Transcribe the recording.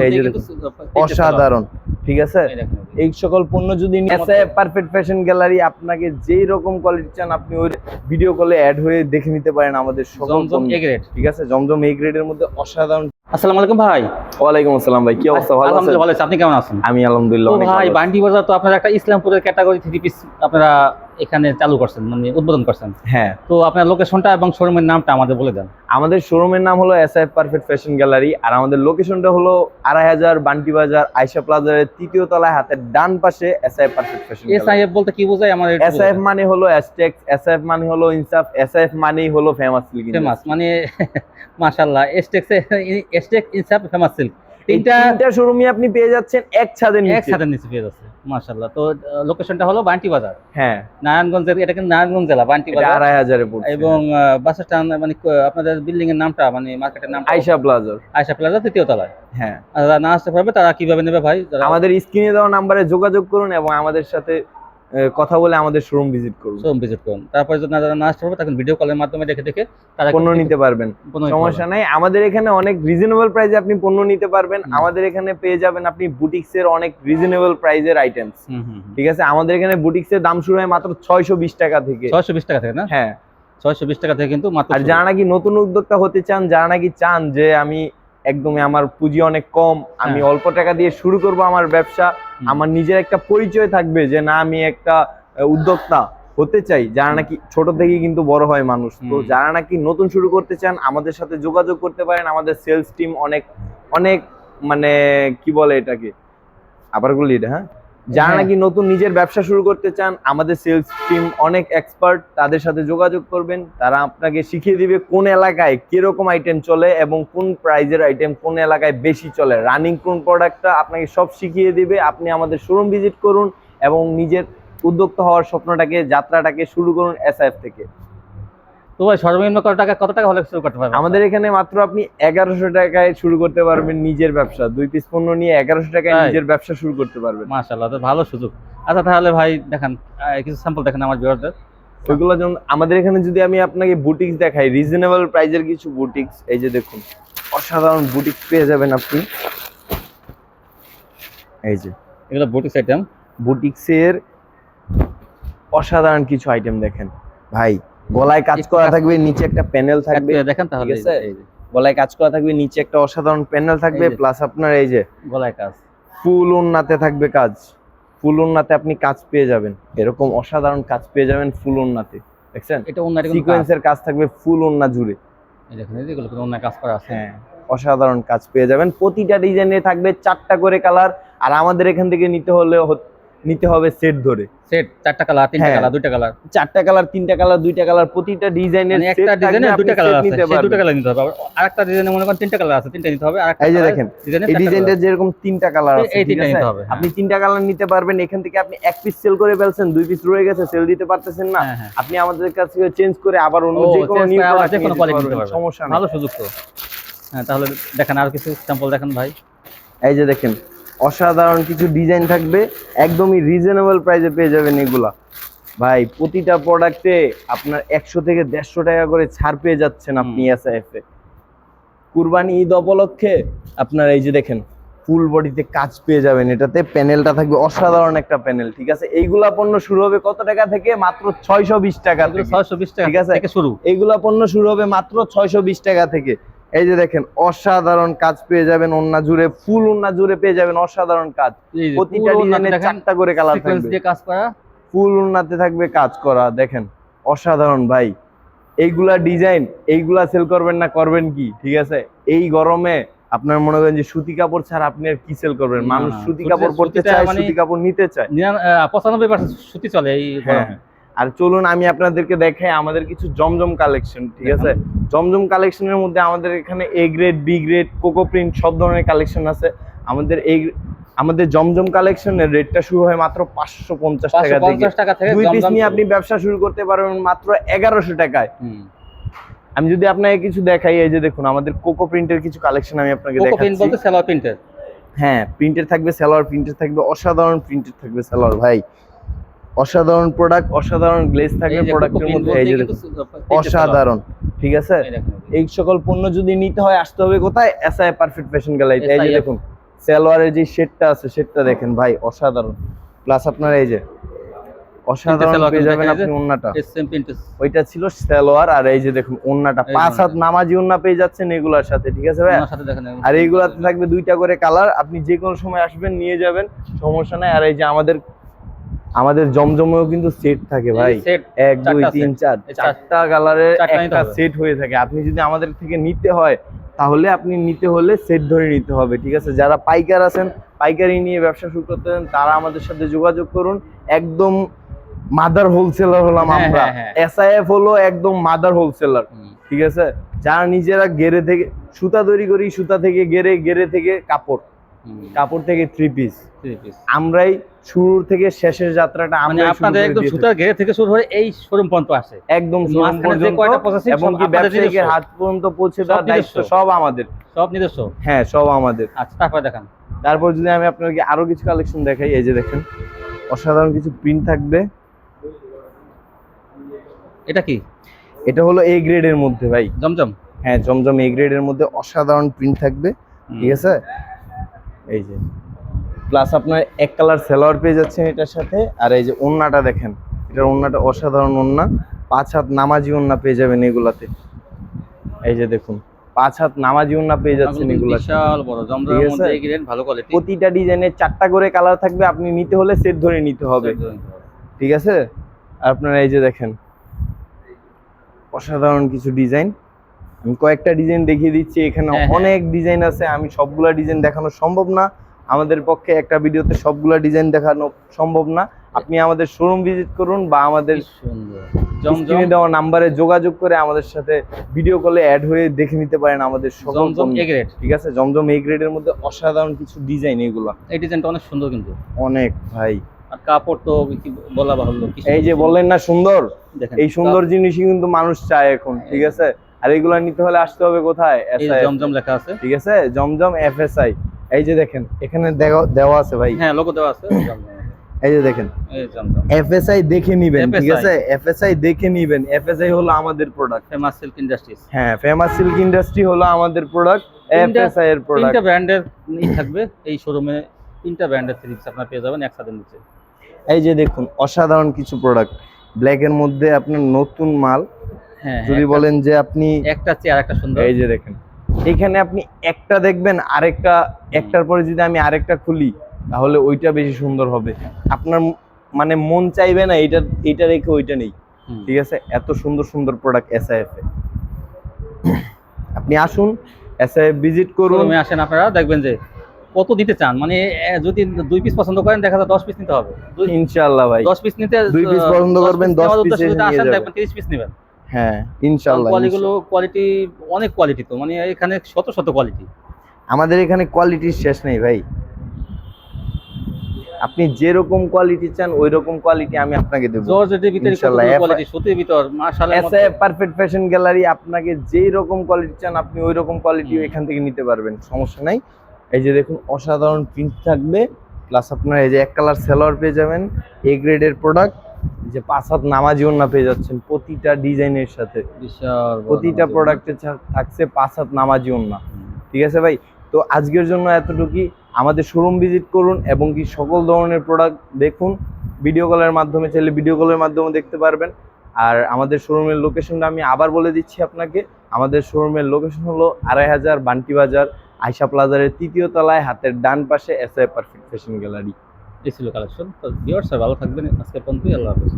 এই যে দেখুন অসাধারণ, ঠিক আছে। এই সকল পণ্য যদি এসএফ পারফেক্ট ফ্যাশন গ্যালারি আপনাকে যেই রকম কোয়ালিটি চান আপনি ওই ভিডিও কলে অ্যাড হয়ে দেখে নিতে পারেন আমাদের জমজম এ গ্রেড, ঠিক আছে। জমজম এ গ্রেডের মধ্যে অসাধারণ। আসসালামু আলাইকুম ভাই। ওয়ালাইকুম আসসালাম ভাই, কি অবস্থা? ভালো আছেন? আলহামদুলিল্লাহ ভালো আছি, আপনি কেমন আছেন? আমি আলহামদুলিল্লাহ অনেক ভালো ভাই আছি। বান্টি বাজার তো আপনারা একটা ইসলামপুরের ক্যাটাগরি 3 পিস আপনারা এখানে চালু করছেন, মানে উদ্বোধন করছেন। হ্যাঁ, তো আপনার লোকেশনটা এবং শোরুমের নামটা আমাদের বলে দেন। আমাদের শোরুমের নাম হলো এসএফ পারফেক্ট ফ্যাশন গ্যালারি, আর আমাদের লোকেশনটা হলো 2500 বান্টি বাজার আয়েশা প্লাজারের 3য় তলায় হাতের ডান পাশে SF perfect fashion gallery. SIF বলতে কি বোঝায় আমার? এসএফ মানে হলো অ্যাজটেক, এসএফ মানে হলো ইনসাফ, এসএফ মানেই হলো ফেমাস সিল্ক। ফেমাস মানে মাশাআল্লাহ, এসটেক ইনসাফ ফেমাস সিল্ক, তিনটা শোরুমই আপনি পেয়ে যাচ্ছেন এক ছাদের নিচে পেয়ে যাচ্ছে। মাশাআল্লাহ। তো লোকেশনটা হলো বান্টি বাজার, হ্যাঁ নারায়ণগঞ্জের, এটা কিন্তু নারায়ণগঞ্জ জেলা বান্টি বাজার 2500 এ পড়ছে। এবং বাস স্ট্যান্ড মানে আপনাদের বিল্ডিং এর নামটা মানে মার্কেটের নাম আয়েশা প্লাজা, আয়েশা প্লাজা 3য় তলায়। হ্যাঁ, যারা না আসতে পারবে তারা কিভাবে নেবে ভাই? আমাদের স্ক্রিনে দেওয়া নম্বরে যোগাযোগ করুন এবং আমাদের সাথে কথা বলে আমাদের শোরুম ভিজিট করুন। তারপরে যদি যারা না আসতে পারবে তখন ভিডিও কলের মাধ্যমে দেখে তারা পণ্য নিতে পারবেন, সমস্যা নাই। আমাদের এখানে অনেক রিজনেবল প্রাইসে আপনি পণ্য নিতে পারবেন। আমাদের এখানে পেয়ে যাবেন আপনি বুটিক্স এর অনেক রিজনেবল প্রাইসের আইটেমস, ঠিক আছে। আমাদের এখানে বুটিক্স এর দাম শুরু হয় মাত্র 620 টাকা থেকে। 620 টাকা থেকে না? হ্যাঁ, 620 টাকা থেকে কিন্তু মাত্র। আর যারা নাকি নতুন উদ্যোক্তা হতে চান, যারা নাকি চান যে আমি একদমই আমার পুঁজি অনেক কম, আমি অল্প টাকা দিয়ে শুরু করব আমার ব্যবসা, আমার নিজের একটা পরিচয় থাকবে যে না আমি একটা উদ্যোক্তা হতে চাই, যারা নাকি ছোট থেকেই কিন্তু বড় হয় মানুষ, তো যারা নাকি নতুন শুরু করতে চান আমাদের সাথে যোগাযোগ করতে পারেন। আমাদের সেলস টিম অনেক অনেক মানে কি বলে এটাকে আবার বলি এটা, হ্যাঁ, যারা নাকি নতুন নিজের ব্যবসা শুরু করতে চান আমাদের সেলস টিম অনেক এক্সপার্ট, তাদের সাথে যোগাযোগ করবেন। তারা আপনাকে শিখিয়ে দিবে কোন এলাকায় কিরকম আইটেম চলে এবং কোন প্রাইজের আইটেম কোন এলাকায় বেশি চলে, রানিং কোন প্রোডাক্টটা আপনাকে সব শিখিয়ে দিবে। আপনি আমাদের শোরুম ভিজিট করুন এবং নিজের উদ্যোক্তা হওয়ার স্বপ্নটাকে, যাত্রাটাকে শুরু করুন এসএফ থেকে। তো ভাই সর্বনিম্ন কত টাকা হলে শুরু করতে পারবেন? আমাদের এখানে মাত্র আপনি 1100 টাকায় শুরু করতে পারবেন নিজের ব্যবসা। 2 পিস পণ্য নিয়ে 1100 টাকায় নিজের ব্যবসা শুরু করতে পারবেন। মাশাআল্লাহ, তো ভালো সুযোগ। আচ্ছা তাহলে ভাই দেখেন কিছু স্যাম্পল দেখেন আমার ভিউয়ারদের। ওইগুলো যেমন আমাদের এখানে যদি আমি আপনাকে বুটিক্স দেখাই, রিজনেবল প্রাইজের কিছু বুটিক্স, এই যে দেখুন অসাধারণ বুটিক্স পেয়ে যাবেন আপনি। এই যে এগুলো বুটিক্স আইটেম, বুটিক্সের অসাধারণ কিছু আইটেম দেখেন ভাই। গলায় কাজ করা থাকবে, নিচে একটা প্যানেল থাকবে, দেখেন তাহলে এই যে গলায় কাজ করা থাকবে, নিচে একটা অসাধারণ প্যানেল থাকবে, প্লাস আপনার এই যে গলায় কাজ, ফুল ওন্নাতে থাকবে কাজ। ফুল ওন্নাতে আপনি কাজ পেয়ে যাবেন, এরকম অসাধারণ কাজ পেয়ে যাবেন ফুল ওন্নাতে। দেখছেন এটা ওন্নার সিকোয়েন্সের কাজ থাকবে ফুল ওন্না জুড়ে। এই দেখেন এগুলো ওন্নার কাজ করা আছে, হ্যাঁ, অসাধারণ কাজ পেয়ে যাবেন। প্রতিটা ডিজাইনে থাকবে 4টা করে কালার, আর আমাদের এখান থেকে নিতে হবে সেট ধরে। সেট 4টা কালার, 3টা কালার, 2টা কালার, 4টা কালার, 3টা কালার, 2টা কালার, প্রতিটা ডিজাইনের একটা ডিজাইনে 2টা কালার আছে, সেই 2টা কালার নিতে হবে। আরেকটা ডিজাইনে মনে করেন 3টা কালার আছে, 3টা নিতে হবে। আরেকটা এই যে দেখেন এই ডিজাইনটা যেরকম 3টা কালার আছে, এই 3টা নিতে হবে। আপনি 3টা কালার নিতে পারবেন। এখান থেকে আপনি এক পিস সেল করে ফেলছেন, 2 পিস রয়ে গেছে, সেল দিতে পারতেছেন না, আপনি আমাদের কাছ থেকে চেঞ্জ করে আবার অন্য যে কোনো নিউ প্রোডাক্ট নিতে পারবেন, সমস্যা নেই। ভালো সুযোগ তো। হ্যাঁ, তাহলে দেখেন আর কিছু স্যাম্পল দেখেন ভাই। এই যে দেখেন অসাধারণ কিছু ডিজাইন থাকবে, একদমই রিজনেবল প্রাইসে পেয়ে যাবেন এগুলা ভাই। প্রতিটা প্রোডাক্টে আপনার 100 থেকে 150 টাকা করে ছাড় পেয়ে যাচ্ছেন আপনি এসএফ এ। কুরবানি ঈদ উপলক্ষে আপনার এই যে দেখেন ফুল বডিতে কাজ পেয়ে যাবেন, এটাতে প্যানেলটা থাকবে অসাধারণ একটা প্যানেল, ঠিক আছে। এইগুলা পণ্য শুরু হবে কত টাকা থেকে? মাত্র 620 টাকা থেকে। 620 টাকা ঠিক আছে, থেকে শুরু। এইগুলা পণ্য শুরু হবে মাত্র 620 টাকা থেকে। এই যে দেখেন অসাধারণ কাজ পেয়ে যাবেন, ওন্না জুড়ে ফুল ওন্না জুড়ে পেয়ে যাবেন অসাধারণ কাজ। প্রতিটা ডিজাইনে 4টা করে কালার থাকবে, সিকোয়েন্স দিয়ে কাজ করা, ফুল ওন্নাতে থাকবে কাজ করা। দেখেন অসাধারণ ভাই, এইগুলা ডিজাইন, এইগুলা সেল করবেন না করবেন কি? ঠিক আছে, এই গরমে আপনার মনে করেন যে সুতি কাপড় ছাড়া আপনি আর কি সেল করবেন? মানুষ সুতি কাপড় পরতে চায়, সুতি কাপড় নিতে চায়। 95% সুতি চলে এই গরমে। আর চলুন আমি আপনাদেরকে দেখাই আমাদের কিছু জমজম কালেকশন, ঠিক আছে। জমজম কালেকশনের মধ্যে আমাদের এখানে এ গ্রেড, বি গ্রেড, কোকো প্রিন্ট সব ধরনের কালেকশন আছে। আমাদের জমজম কালেকশনের রেটটা শুরু হয় মাত্র 550 টাকা থেকে। 2 পিস নিয়ে আপনি ব্যবসা শুরু করতে পারবেন মাত্র 1100 টাকায়। আমি যদি আপনাকে কিছু দেখাই, এই যে দেখুন আমাদের কোকো প্রিন্টের কিছু কালেকশন আমি আপনাকে দেখাচ্ছি। কোকো প্রিন্ট বলতে সালোয়ার প্রিন্টের, হ্যাঁ, প্রিন্টের থাকবে সালোয়ার, প্রিন্টের থাকবে অসাধারণ, প্রিন্টের থাকবে সালোয়ার ভাই। অসাধারণ প্রোডাক্ট, অসাধারণ গ্লেজ থাকবে প্রোডাক্টের মধ্যে, এই যে দেখুন অসাধারণ, ঠিক আছে। এই সকল পণ্য যদি নিতে হয় আসতে হবে কোথায়? এসআই পারফেক্ট ফ্যাশন গ্যালারিতে। এই যে দেখুন সালোয়ারের যে শেডটা আছে শেডটা দেখেন ভাই অসাধারণ। প্লাস আপনার এই যে অসাধারণ সালোয়ার পেয়ে যাবেন দেখা যায় আপনি ওন্নাটা। সেম প্রিন্টের ওইটা ছিল সালোয়ার, আর এই যে দেখুন ওন্নাটা এই 5 হাত ওন্নাটা। নামাজি ওন্না পেয়ে যাচ্ছেন এগুলার সাথে, ঠিক আছে ভাই? সাথে দেখেন আর এইগুলাতে থাকবে 2টা করে কালার, আপনি যে কোনো সময় আসবেন নিয়ে যাবেন, সমস্যা নাই। আর এই যে আমাদের জমজমেও কিন্তু সেট থাকে ভাই, সেট 1 2 চারটা 3 set। 4 চারটা কালারের চারটা নিতে একটা হবে। সেট হয়ে থাকে। আপনি যদি আমাদের থেকে নিতে হয় তাহলে আপনি নিতে হলে সেট ধরে নিতে হবে, ঠিক আছে? যারা পাইকার আছেন, পাইকারি নিয়ে ব্যবসা শুরু করতে চান, তারা আমাদের সাথে যোগাযোগ করুন। একদম মাদার হোলসেলার হলাম হ্যাঁ, আমরা, হ্যাঁ, হ্যাঁ। এসআইএফ হলো একদম মাদার হোলসেলার, ঠিক আছে? যারা নিজেরা গেরে থেকে সুতা তৈরি করি, সুতা থেকে গেরে, গেরে থেকে কাপড়, কাপড় থেকে 3 পিস, আমরাই শুরু থেকে শেষের যাত্রাটা মানে আমরা আপনাদের একদম সুতার ঘেরে থেকে শুরু হয়ে এই শোরুম পর্যন্ত আসে, একদম মাঝখানে যে কয়টা processing এবং সব কি আপনাদের ব্যবসায়ীদের নিজস্ব? হাত পর্যন্ত পৌঁছে দেওয়ার সব দায়িত্ব নিজস্ব? সব আমাদের। সব নিজস্ব? হ্যাঁ, সব আমাদের। আচ্ছা, তারপর দেখান। তারপর যদি আমি আপনাকে আরো কিছু কালেকশন দেখাই, এই যে দেখেন অসাধারণ কিছু প্রিন্ট থাকবে। এটা কি? এটা হলো এ গ্রেডের মধ্যে ভাই, জমজম? হ্যাঁ জমজম এ গ্রেডের মধ্যে অসাধারণ প্রিন্ট থাকবে, ঠিক আছে? এই যে প্লাস আপনার এক কালার সালোয়ার পেয়ে যাচ্ছেন এটার সাথে। আর এই যে ওন্নাটা দেখেন, এটার ওন্নাটা অসাধারণ ওন্না, 5 হাত নামাজি ওন্না পেয়ে যাবেন এগুলাতে। এই যে দেখুন 5 হাত নামাজি ওন্না পেয়ে যাচ্ছেন এগুলাতে, বিশাল বড় জমজমের ঠিক আছে? মধ্যে এই গ্রেড ভালো কোয়ালিটি। প্রতিটা ডিজাইনে 4টা করে কালার থাকবে, আপনি নিতে হলে সেট ধরে নিতে হবে, ঠিক আছে? আর আপনারা এই যে দেখেন অসাধারণ কিছু ডিজাইন, আমি কয়েকটা ডিজাইন দেখিয়ে দিচ্ছি। এখানে হ্যাঁ, হ্যাঁ। অনেক ডিজাইন আছে, আমি সবগুলা ডিজাইন দেখানো সম্ভব না, আমাদের পক্ষে একটা ভিডিওতে সবগুলা ডিজাইন দেখানো সম্ভব না। আপনি আমাদের শোরুম ভিজিট করুন বা আমাদের কি সুন্দর স্ক্রিনে দেওয়া নাম্বারে যোগাযোগ করে আমাদের সাথে ভিডিও কলে অ্যাড হয়ে দেখে নিতে পারেন আমাদের সকল জমজম পণ্য, এ গ্রেড। ঠিক আছে? জমজম এই গ্রেডের মধ্যে অসাধারণ কিছু ডিজাইন, এগুলা এই ডিজাইনটা অনেক সুন্দর কিন্তু, অনেক ভাই। আর কাপড় তো কি বলা বাহুল্য। কি এই যে বললেন না সুন্দর, দেখেন এই সুন্দর জিনিসই কিন্তু মানুষ চায় এখন, ঠিক আছে? আর এগুলা নিতে হলে আসতে হবে কোথায়? এই SIF, জমজম লেখা আছে। ঠিক আছে? জমজম FSI। এই যে দেখেন এখানে দেওয়া আছে ভাই, হ্যাঁ, লোগো দেওয়া আছে জমজম। এই যে দেখেন এই জমজম FSI দেখে নিবেন, ঠিক FSI আছে? FSI দেখে নিবেন। FSI হলো আমাদের প্রোডাক্ট, ফেমাস সিল্ক ইন্ডাস্ট্রিজ। হ্যাঁ ফেমাস সিল্ক ইন্ডাস্ট্রি হলো আমাদের প্রোডাক্ট, FSI এর প্রোডাক্ট। তিনটা ব্র্যান্ডের থাকবে এই শোরুমে, তিনটা ব্র্যান্ডের থ্রি পিস আপনারা পেয়ে যাবেন একসাথে নিচে। এই যে দেখুন অসাধারণ কিছু প্রোডাক্ট ব্ল্যাক এর মধ্যে, আপনার নতুন মাল। হ্যাঁ, যদি বলেন যে আপনি একটা চেয়ে আরেকটা সুন্দর। এই যে দেখেন এখানে আপনি একটা দেখবেন, আরেকটা একটার পরে যদি আমি আরেকটা খুলি তাহলে ওইটা বেশি সুন্দর হবে। আপনার মানে মন চাইবে না এটা রেখে ওইটা নেই, ঠিক আছে? এত সুন্দর সুন্দর প্রোডাক্ট SIF এ। আপনি আসুন, SIF ভিজিট করুন। শোরুমে আসেন, আপনারা দেখবেন যে কত দিতে চান। মানে যদি 2 পিস পছন্দ করেন, দেখা যায় 10 পিস নিতে হবে। ইনশাআল্লাহ ভাই, 10 পিস নিতে 2 পিস পছন্দ করবেন, 10 পিস আসেন, নিয়ে যাবেন। দেখবেন 30 পিস নেবেন। হ্যাঁ ইনশাআল্লাহ। কোয়ালিটি অনেক কোয়ালিটি, তো মানে এখানে শত শত কোয়ালিটি। আমাদের এখানে কোয়ালিটির শেষ নেই ভাই, আপনি যেরকম কোয়ালিটি চান ওই রকম কোয়ালিটি আমি আপনাকে দেব জর্জেটের ভিতরে ইনশাআল্লাহ। কোয়ালিটি, সুতির ভিতর মাশাআল্লাহ। SIF পারফেক্ট ফ্যাশন গ্যালারি, আপনাকে যেই রকম কোয়ালিটি চান আপনি ওই রকম কোয়ালিটি এখান থেকে নিতে পারবেন, সমস্যা নাই। এই যে দেখুন অসাধারণ প্রিন্ট থাকবে, প্লাস আপনার এই যে এক কালার সালোয়ার পেয়ে যাবেন, এ গ্রেডের প্রোডাক্ট। যে 5 হাত নামাজি ওন্না পেয়ে যাচ্ছেন প্রতিটা ডিজাইনের সাথে, বিশাল প্রতিটা প্রোডাক্টে থাকছে 5 হাত নামাজি ওন্না, ঠিক আছে ভাই? তো আজকের জন্য এতটুকুই। আমাদের শোরুম ভিজিট করুন এবং কি সকল ধরনের প্রোডাক্ট দেখুন। ভিডিও কলের মাধ্যমে চাইলে ভিডিও কলের মাধ্যমে দেখতে পারবেন। আর আমাদের শোরুমের লোকেশনটা আমি আবার বলে দিচ্ছি আপনাকে। আমাদের শোরুমের লোকেশন হলো 2500 বান্টি বাজার, আয়শা প্লাজারের 3য় তলায়, হাতের ডান পাশে SIF পারফেক্ট ফ্যাশন গ্যালারি। এই ছিল কালেকশন। তো ভিউয়ার্স ভালো থাকবেন, আজকে পর্যন্তই, আল্লাহ হাফেজ।